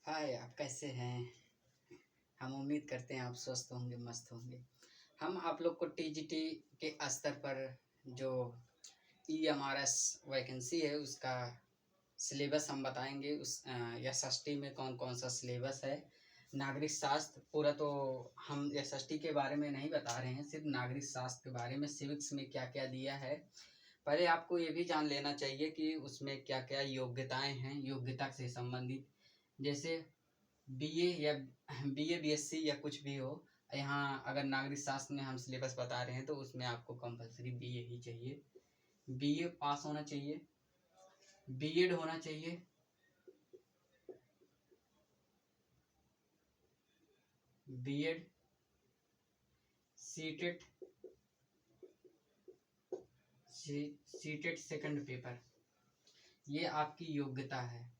हाय, आप कैसे हैं? हम उम्मीद करते हैं आप स्वस्थ होंगे, मस्त होंगे। हम आप लोग को टीजीटी के स्तर पर जो ईएमआरएस वैकेंसी है उसका सिलेबस हम बताएंगे। एसएसटी में कौन कौन सा सिलेबस है। नागरिक शास्त्र पूरा तो हम एसएसटी के बारे में नहीं बता रहे हैं, सिर्फ नागरिक शास्त्र के बारे में सिविक्स में क्या क्या दिया है। पहले आपको ये भी जान लेना चाहिए कि उसमें क्या क्या योग्यताएं हैं, योग्यता से संबंधित। जैसे बीए या बीए बीएससी या कुछ भी हो, यहाँ अगर नागरिक शास्त्र में हम सिलेबस बता रहे हैं तो उसमें आपको कंपलसरी बीए ही चाहिए। बीए पास होना चाहिए, बीएड होना चाहिए, BEd, CTET, CTET second paper, ये आपकी योग्यता है।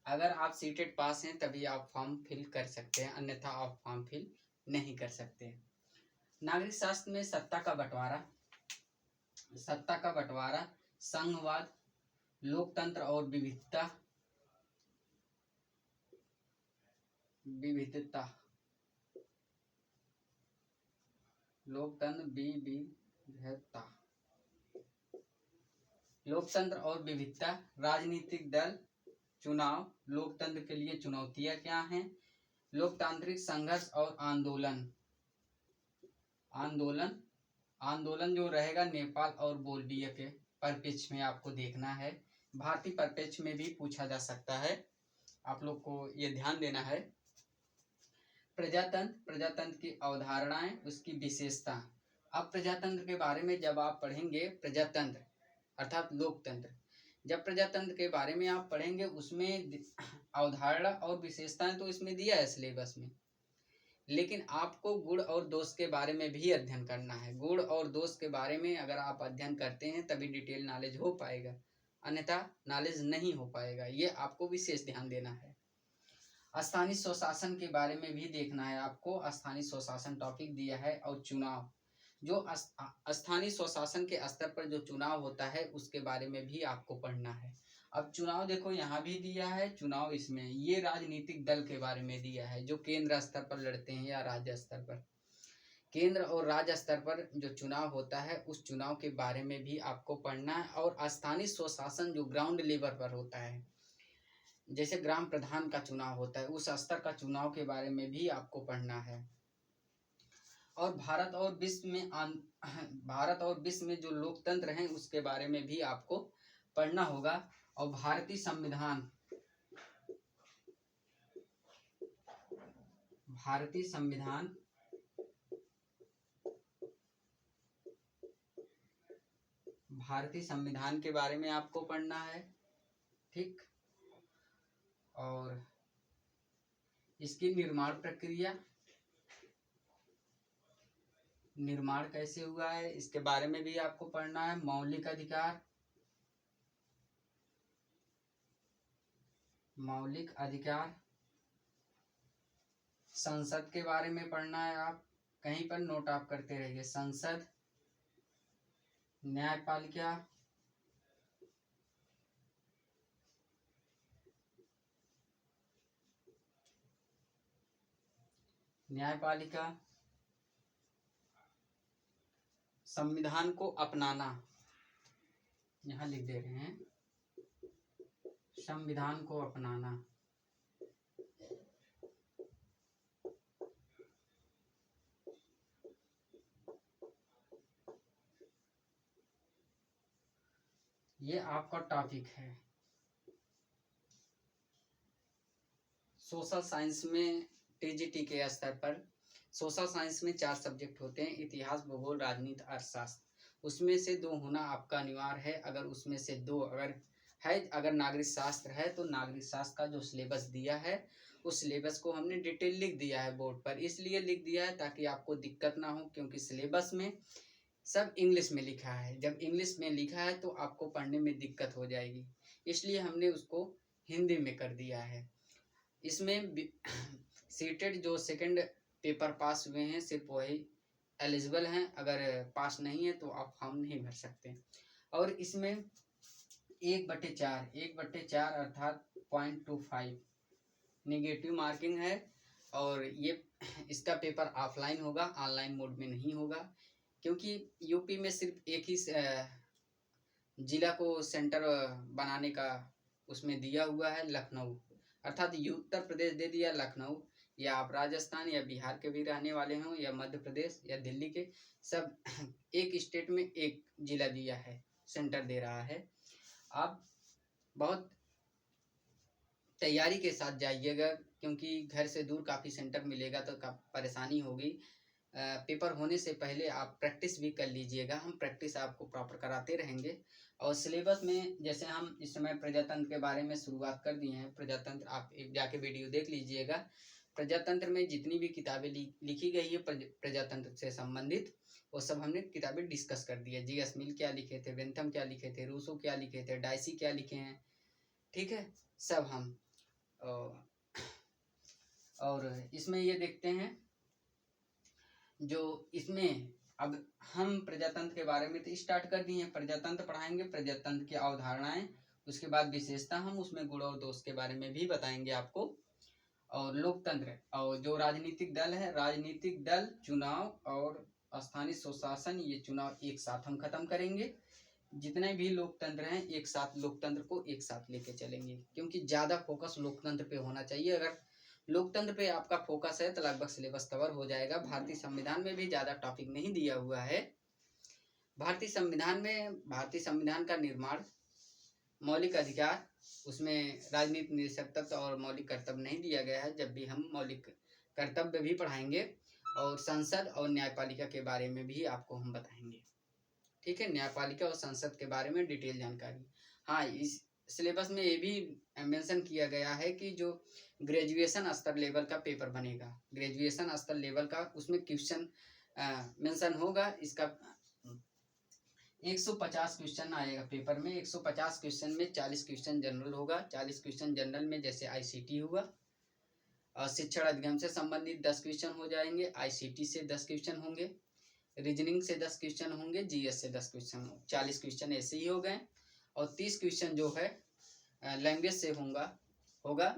अगर आप सीटेट पास हैं तभी आप फॉर्म फिल कर सकते हैं, अन्यथा आप फॉर्म फिल नहीं कर सकते। नागरिक शास्त्र में सत्ता का बंटवारा, संघवाद, लोकतंत्र और विविधता, लोकतंत्र विविधता, लोकतंत्र और विविधता, राजनीतिक दल, चुनाव, लोकतंत्र के लिए चुनौतियां क्या हैं, लोकतांत्रिक संघर्ष और आंदोलन। आंदोलन जो रहेगा नेपाल और बोल्विया के परिप्रेक्ष्य में आपको देखना है। भारतीय परिप्रेक्ष्य में भी पूछा जा सकता है, आप लोग को ये ध्यान देना है। प्रजातंत्र की अवधारणाएं, उसकी विशेषता। अब प्रजातंत्र के बारे में जब आप पढ़ेंगे, प्रजातंत्र अर्थात लोकतंत्र, जब प्रजातंत्र के बारे में आप पढ़ेंगे उसमें अवधारणा और विशेषताएं तो इसमें दिया है सिलेबस में, लेकिन आपको गुण और दोष के बारे में भी अध्ययन करना है। गुण और दोष के बारे में अगर आप अध्ययन करते हैं तभी डिटेल नॉलेज हो पाएगा, अन्यथा नॉलेज नहीं हो पाएगा। ये आपको विशेष ध्यान देना है। स्थानीय स्वशासन के बारे में भी देखना है आपको, स्थानीय स्वशासन टॉपिक दिया है। और चुनाव, जो स्थानीय स्वशासन के स्तर पर जो चुनाव होता है उसके बारे में भी आपको पढ़ना है। अब चुनाव देखो यहाँ भी दिया है चुनाव, इसमें ये राजनीतिक दल के बारे में दिया है जो केंद्र स्तर पर लड़ते हैं या राज्य स्तर पर। केंद्र और राज्य स्तर पर जो चुनाव होता है उस चुनाव के बारे में भी आपको पढ़ना है। और स्थानीय स्वशासन जो ग्राउंड लेवल पर होता है, जैसे ग्राम प्रधान का चुनाव होता है, उस स्तर का चुनाव के बारे में भी आपको पढ़ना है। और भारत और विश्व में जो लोकतंत्र हैं उसके बारे में भी आपको पढ़ना होगा। और भारतीय संविधान के बारे में आपको पढ़ना है, ठीक। और इसकी निर्माण कैसे हुआ है इसके बारे में भी आपको पढ़ना है। मौलिक अधिकार, संसद के बारे में पढ़ना है। आप कहीं पर नोट आप करते रहिए। संसद, न्यायपालिका, संविधान को अपनाना, यहाँ लिख दे रहे हैं, संविधान को अपनाना, ये आपका टॉपिक है। सोशल साइंस में टीजीटी के स्तर पर सोशल साइंस में 4 सब्जेक्ट होते हैं, इतिहास, भूगोल, राजनीति, अर्थशास्त्र। उसमें से 2 होना आपका अनिवार्य है। अगर उसमें से 2 अगर नागरिक शास्त्र है तो नागरिक शास्त्र का जो सिलेबस दिया है उस सिलेबस को हमने डिटेल लिख दिया है बोर्ड पर। इसलिए लिख दिया है ताकि आपको दिक्कत ना हो, क्योंकि सिलेबस में सब इंग्लिश में लिखा है। जब इंग्लिश में लिखा है तो आपको पढ़ने में दिक्कत हो जाएगी, इसलिए हमने उसको हिंदी में कर दिया है। इसमें सीटेट जो सेकंड पेपर पास हुए हैं सिर्फ वही एलिजिबल हैं, अगर पास नहीं है तो आप फॉर्म नहीं भर सकते। और इसमें 1/4 अर्थात 0.25 नेगेटिव मार्किंग है। और ये इसका पेपर ऑफलाइन होगा, ऑनलाइन मोड में नहीं होगा, क्योंकि यूपी में सिर्फ एक ही जिला को सेंटर बनाने का उसमें दिया हुआ है, लखनऊ, अर्थात उत्तर प्रदेश दे दिया लखनऊ, या आप राजस्थान या बिहार के भी रहने वाले हों या मध्य प्रदेश या दिल्ली के, सब एक स्टेट में एक जिला दिया है, सेंटर दे रहा है। आप बहुत तैयारी के साथ जाइएगा, क्योंकि घर से दूर काफ़ी सेंटर मिलेगा तो परेशानी होगी। पेपर होने से पहले आप प्रैक्टिस भी कर लीजिएगा, हम प्रैक्टिस आपको प्रॉपर कराते रहेंगे। और सिलेबस में जैसे हम इस समय प्रजातंत्र के बारे में शुरुआत कर दिए हैं, प्रजातंत्र आप एक जाके वीडियो देख लीजिएगा। प्रजातंत्र में जितनी भी किताबें लिखी गई है प्रजातंत्र से संबंधित, वो सब हमने किताबें डिस्कस कर दी है। जी.एस. मिल क्या लिखे थे, बेंथम क्या लिखे थे, रूसो क्या लिखे थे, डाइसी क्या लिखे हैं, ठीक है, सब हम। और इसमें ये देखते हैं, जो इसमें अब हम प्रजातंत्र के बारे में तो स्टार्ट कर दिए हैं, प्रजातंत्र पढ़ाएंगे, प्रजातंत्र की अवधारणाएं, उसके बाद विशेषता, हम उसमें गुण और दोष के बारे में भी बताएंगे आपको। और लोकतंत्र और जो राजनीतिक दल है, राजनीतिक दल, चुनाव और स्थानीय स्वशासन, ये चुनाव एक साथ हम खत्म करेंगे। जितने भी लोकतंत्र हैं एक साथ, लोकतंत्र को एक साथ लेके चलेंगे, क्योंकि ज़्यादा फोकस लोकतंत्र पे होना चाहिए। अगर लोकतंत्र पे आपका फोकस है तो लगभग सिलेबस कवर हो जाएगा। भारतीय संविधान में भी ज़्यादा टॉपिक नहीं दिया हुआ है। भारतीय संविधान का निर्माण, मौलिक अधिकार, उसमें राजनीति, निष्पक्षता और मौलिक कर्तव्य नहीं दिया गया है। जब भी हम मौलिक कर्तव्य भी पढ़ाएंगे, और संसद और न्यायपालिका के बारे में भी आपको हम बताएंगे, ठीक है, न्यायपालिका और संसद के बारे में डिटेल जानकारी। हाँ, इस सिलेबस में ये भी मेंशन किया गया है कि जो ग्रेजुएशन स्तर लेवल का पेपर बनेगा, ग्रेजुएशन स्तर लेवल का, उसमें क्वेश्चन मेंशन होगा। इसका 150 क्वेश्चन आएगा पेपर में। 150 क्वेश्चन में 40 क्वेश्चन जनरल होगा। 40 क्वेश्चन जनरल में जैसे आईसीटी हुआ, शिक्षण अधिगम से संबंधित 10 क्वेश्चन हो जाएंगे, आईसीटी से 10 क्वेश्चन होंगे, रीजनिंग से 10 क्वेश्चन होंगे, जीएस से 10 क्वेश्चन, 40 क्वेश्चन ऐसे ही हो गए। और 30 क्वेश्चन जो है लैंग्वेज से होगा।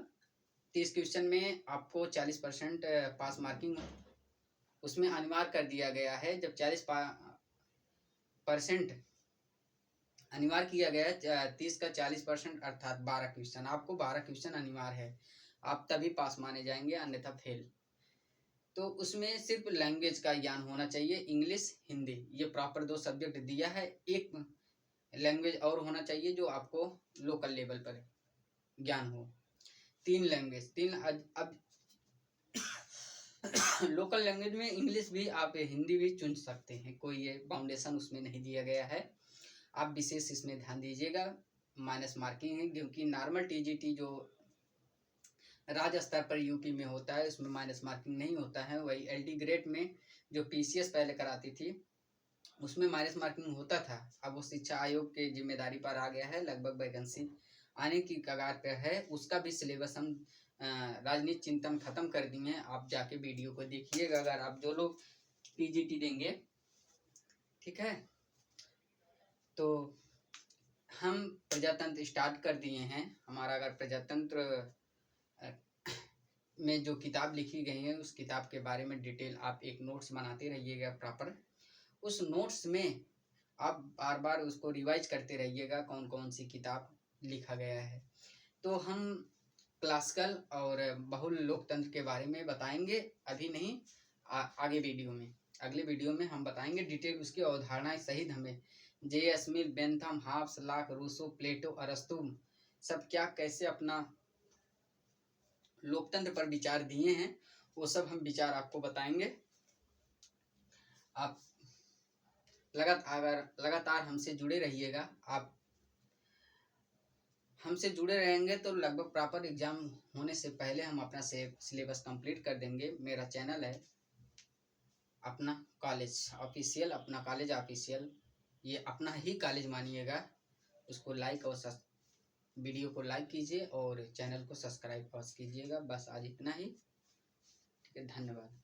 30 क्वेश्चन में आपको 40% पास मार्किंग उसमें अनिवार्य कर दिया गया है। जब 40% अनिवार्य किया गया है, 30 का 40% अर्थात 12 क्वेश्चन, आपको 12 क्वेश्चन अनिवार्य है, आप तभी पास माने जाएंगे, अन्यथा फेल। तो उसमें सिर्फ लैंग्वेज का ज्ञान होना चाहिए, इंग्लिश, हिंदी, ये प्रॉपर 2 सब्जेक्ट दिया है। एक लैंग्वेज और होना चाहिए जो आपको लोकल लेवल पर ज्ञान हो। 3 लैंग्वेज, अब लोकल लैंग्वेज में इंग्लिश भी, आप हिंदी भी चुन सकते हैं, कोई ये बाउंडेशन उसमें नहीं दिया गया है। आप विशेष इसमें ध्यान दीजिएगा। माइनस मार्किंग है, क्योंकि नॉर्मल टीजीटी जो राज्य स्तर पर यूपी में होता है, उसमें माइनस मार्किंग नहीं होता है। वही एलडी ग्रेड में जो पीसीएस पहले कराती थी, उसमें माइनस मार्किंग होता था। अब वो शिक्षा आयोग के जिम्मेदारी पर आ गया है, लगभग वैकेंसी आने की कगार पर है। उसका भी सिलेबस हम राजनीति चिंतन खत्म कर दिए हैं। आप जाके वीडियो को देखिएगा, अगर आप जो लोग टीजीटी देंगे, ठीक है। तो हम प्रजातंत्र स्टार्ट कर दिए हैं। हमारा अगर प्रजातंत्र में जो किताब लिखी गई है, उस किताब के बारे में डिटेल आप एक नोट्स बनाते रहिएगा प्रॉपर। उस नोट्स में आप बार बार उसको रिवाइज करते रहिएगा, कौन कौन सी किताब लिखा गया है। तो हम क्लासिकल और बहुल लोकतंत्र के बारे में बताएंगे, अभी नहीं, आगे वीडियो में, अगले वीडियो में हम बताएंगे डिटेल, उसकी अवधारणाएं सहित। हमें जे.एस. मिल, बेंथम, हाब्स, लॉक, रूसो, प्लेटो, अरस्तु सब क्या कैसे अपना लोकतंत्र पर विचार दिए हैं, वो सब हम विचार आपको बताएंगे। आप लगातार हमसे जुड़े रहिएगा। आप हमसे जुड़े रहेंगे तो लगभग प्रॉपर एग्जाम होने से पहले हम अपना सिलेबस कंप्लीट कर देंगे। मेरा चैनल है अपना कॉलेज ऑफिशियल, अपना कॉलेज ऑफिशियल, ये अपना ही कॉलेज मानिएगा। उसको लाइक और वीडियो को लाइक कीजिए और चैनल को सब्सक्राइब कीजिएगा। बस आज इतना ही, ठीक है, धन्यवाद।